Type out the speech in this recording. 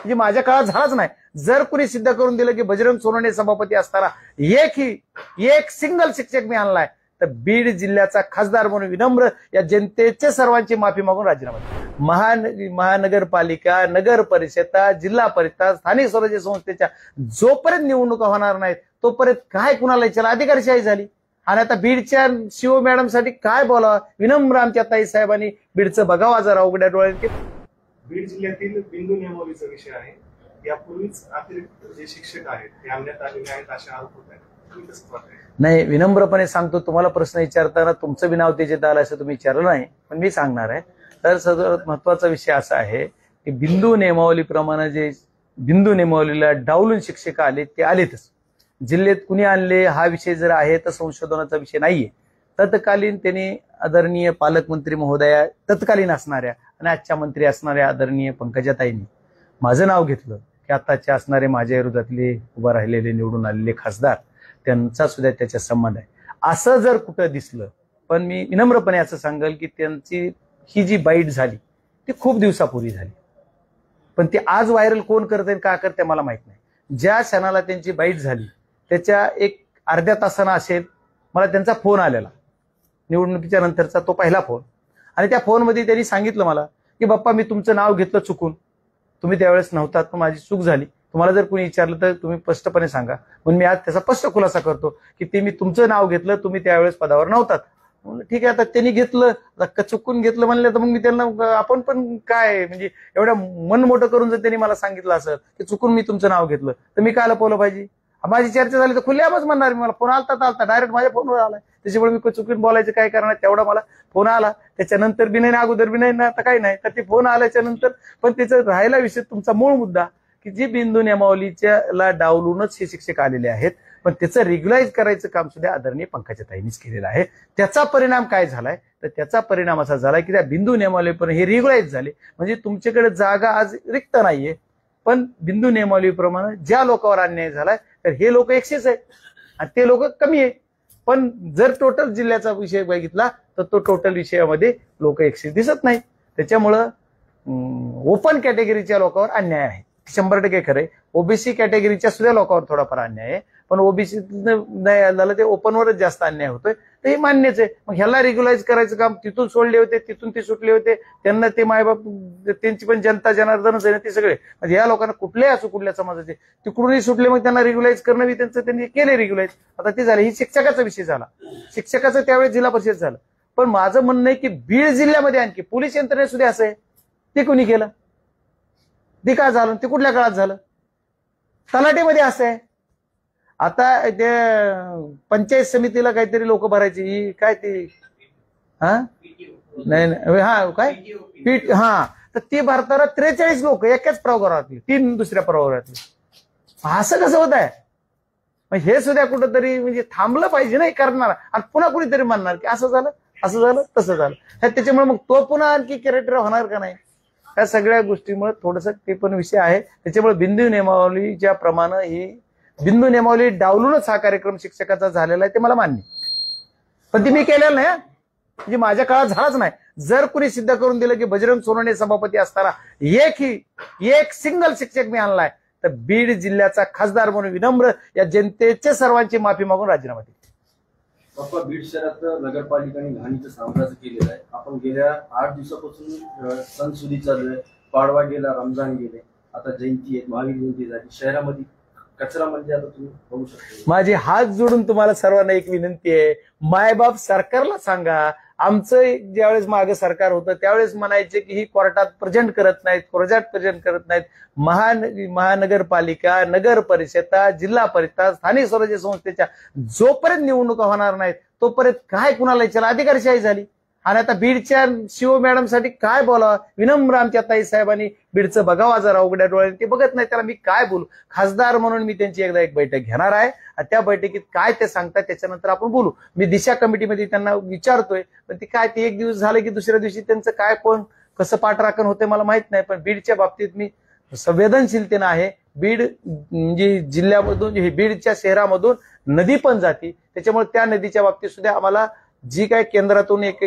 म्हणजे माझ्या काळात झालाच नाही। जर कुणी सिद्ध करून दिलं की बजरंग सोनवणे सभापती असताना एक सिंगल शिक्षक मी आणलाय तर बीड जिल्ह्याचा खासदार म्हणून विनम्र या जनतेचे सर्वांची माफी मागून राजीनामा देतो। महानगरपालिका, नगर परिषदा, जिल्हा परिषद, स्थानिक स्वराज्य संस्थेच्या जोपर्यंत निवडणुका होणार नाहीत तोपर्यंत काय कुणाला याच्याला अधिकारशाही झाली। आणि आता बीडच्या शिव मॅडम साठी काय बोलावं, विनम्र आमच्या ताई साहेबांनी बीडचं बघावा जरा उघड्या डोळ्यांनी। बीड जिल्ह्यातील बिंदू नियमावलीचा विषय आहे। यापूर्वीच अतिरिक्त जे शिक्षक आहेत ते आणण्यात आलेले आहेत असे आरोप होत आहेत। नाही, विनम्रपणे सांगतो, तुम्हाला प्रश्न विचारताना तुमचं बिनाव त्याच्यात आलं असं तुम्ही विचारलं नाही, पण मी सांगणार आहे। तर सर्वात महत्वाचा विषय असा आहे की बिंदू नियमावलीप्रमाणे जे बिंदू नियमावलीला डावलून शिक्षक आले ते आलेतच। जिल्ह्यात कुणी आणले हा विषय जर आहे तर संशोधनाचा विषय नाहीये। तत्कालीन त्यांनी आदरणीय पालकमंत्री महोदया तत्कालीन असणाऱ्या आणि आजच्या मंत्री असणाऱ्या आदरणीय पंकजाताईंनी माझं नाव घेतलं की आताचे असणारे माझ्या विरोधातले उभा राहिलेले निवडून आलेले खासदार त्यांचा सुद्धा त्याच्या संबंध आहे असं जर कुठं दिसलं, पण मी विनम्रपणे असं सांगेल की त्यांची ही जी बाईट झाली ती खूप दिवसापूर्वी झाली, पण ती आज व्हायरल कोण करते का करते मला माहित नाही। ज्या क्षणाला त्यांची बाईट झाली त्याच्या एक अर्ध्या तासानं असेल मला त्यांचा फोन आलेला, निवडणुकीच्या नंतरचा तो पहिला फोन, आणि त्या फोनमध्ये त्यांनी सांगितलं मला की बाप्पा मी तुमचं नाव घेतलं चुकून, तुम्ही त्यावेळेस नव्हतात, पण माझी चूक झाली, तुम्हाला जर कोणी विचारलं तर तुम्ही स्पष्टपणे सांगा। म्हणून मी आज त्याचा स्पष्ट खुलासा करतो की ते मी तुमचं नाव घेतलं, तुम्ही त्यावेळेस पदावर नव्हतात। ठीक आहे, आता त्यांनी घेतलं, चुकून घेतलं म्हणलं तर मग मी त्यांना आपण पण काय म्हणजे एवढ्या मन मोठं करून जर त्यांनी मला सांगितलं असेल की चुकून मी तुमचं नाव घेतलं तर मी काय लपवलं पाहिजे। माझी चर्चा झाली तर खुल्यामच म्हणणार, मला फोन आलता डायरेक्ट माझ्या फोनवर आलाय, त्याच्यामुळे मी चुकून बोलायचं काय करणार, तेवढा मला फोन आला, त्याच्यानंतर बी नाही, अगोदर बी नाही ना, आता काही नाही, तर ते फोन आल्याच्या नंतर पण त्याचा राहिला विषय तुमचा मूळ मुद्दा की जी बिंदू नियमावलीच्या डावलूनच हे शिक्षक आलेले आहेत, पण त्याचं रेग्युलाइज करायचं काम सुद्धा आदरणीय पंकजाताईंनीच केलेलं आहे। त्याचा परिणाम काय झालाय तर त्याचा परिणाम असा झालाय की त्या बिंदू नियमावलीपर्यंत हे रेग्युलाइज झाले, म्हणजे तुमच्याकडे जागा आज रिक्त नाहीये, पण बिंदू नियमावलीप्रमाणे ज्या लोकांवर अन्याय झालाय तर हे लोक 100 आहेत आणि ते लोक कमी आहे। पण जर टोटल जिल्ह्याचा विषय बघितला तर तो टोटल विषयामध्ये लोक 100 दिसत नाही। त्याच्यामुळं ओपन कॅटेगरीच्या लोकांवर अन्याय आहे, 100% खरंय। ओबीसी कॅटेगरीच्या सुद्धा लोकांवर थोडाफार अन्याय आहे, पण ओबीसी नाही झालं ते ओपनवरच जास्त अन्याय होतोय, तर हे मान्यच आहे। मग ह्याला रेग्युलाइज करायचं काम तिथून सोडले होते, तिथून ते सुटले होते, त्यांना ते मायबाप त्यांची पण जनता जनार्दनच आहे ना, ते सगळे म्हणजे या लोकांना कुठलेही असो कुठल्या समाजाचे तिकडूनही सुटले, मग त्यांना रेग्युलाइज करणं बी त्यांनी केले रेग्युलाइज। आता ते झालं, ही शिक्षकाचा विषय झाला, शिक्षकाचं त्यावेळेस जिल्हा परिषद झालं। पण माझं म्हणणं आहे की बीड जिल्ह्यामध्ये आणखी पोलीस यंत्रणेत सुद्धा असं आहे, ते कोणी केलं, ते काय झालं, ते कुठल्या काळात झालं, तलाठीमध्ये असं आहे। आता ते पंचायत समितीला काहीतरी लोक भरायची, ही काय ती नाही हा काय पीठ तर ती भरताना 43 लोक एकाच प्रभागातली, 3 दुसऱ्या प्रभागातली, असं कसं होत आहे। मग हे सुद्धा कुठंतरी म्हणजे थांबलं पाहिजे नाही करणार, आणि पुन्हा कुणीतरी म्हणणार की असं झालं तसं झालं, त्याच्यामुळे मग तो पुन्हा आणखी कॅरेक्टर होणार का नाही, या सगळ्या गोष्टीमुळे थोडंसं ते पण विषय आहे। त्याच्यामुळे बिंदू नियमावलीच्या प्रमाणे ही बिंदू नियमावली डावलूनच हा कार्यक्रम शिक्षकाचा झालेला आहे, ते मला मान्य, पण ती मी केलेलं नाही, म्हणजे माझ्या काळात झालाच नाही। जर कुणी सिद्ध करून दिलं की बजरंग सोनवणे सभापती असताना एक सिंगल शिक्षक मी आणलाय तर बीड जिल्ह्याचा खासदार म्हणून विनम्र या जनतेचे सर्वांची माफी मागून राजीनामा देतो। बाप्पा, बीड शहरात नगरपालिकेने घाणीचं साम्राज्य केलेलं आहे। आपण गेल्या 8 दिवसापासून सणसुदी चालू आहे, पाडवा गेला, रमजान गेले, आता जयंती आहे, महावीर जयंती झाली, शहरामध्ये कचरा म्हणजे आता तुम्ही बघू शकता। माझे हात जोडून तुम्हाला सर्वांना एक विनंती आहे, मायबाप सरकारला सांगा, आमचं ज्यावेळेस मागे सरकार होतं त्यावेळेस म्हणायचे की ही कोर्टात प्रेझेंट करत नाहीत, महानगरपालिका, नगर परिषदा, जिल्हा परिषद, स्थानिक स्वराज्य संस्थेच्या जोपर्यंत निवडणुका होणार नाहीत तोपर्यंत काय कुणाला याच्याला अधिकारशाही झाली। आणि आता बीडच्या शिव मॅडम साठी काय बोलावं, विनम्र आमच्या ताई साहेबांनी बीडचं बघावा जरा उघड्या डोळ्यांनी, ते बघत नाही, त्याला मी काय बोलू। खासदार म्हणून मी त्यांची एकदा एक बैठक घेणार आहे, आणि त्या बैठकीत काय ते सांगतात त्याच्यानंतर आपण बोलू। मी दिशा कमिटीमध्ये त्यांना विचारतोय, पण ते काय ते एक दिवस झालं की दुसऱ्या दिवशी त्यांचं काय कोण कसं पाठराखण होते मला माहित नाही, पण बीडच्या बाबतीत मी संवेदनशीलतेनं आहे। बीड म्हणजे जिल्ह्यामधून बीडच्या शहरामधून नदी पण जाते, त्याच्यामुळे त्या नदीच्या बाबतीत सुद्धा आम्हाला जी काय केंद्रातून एक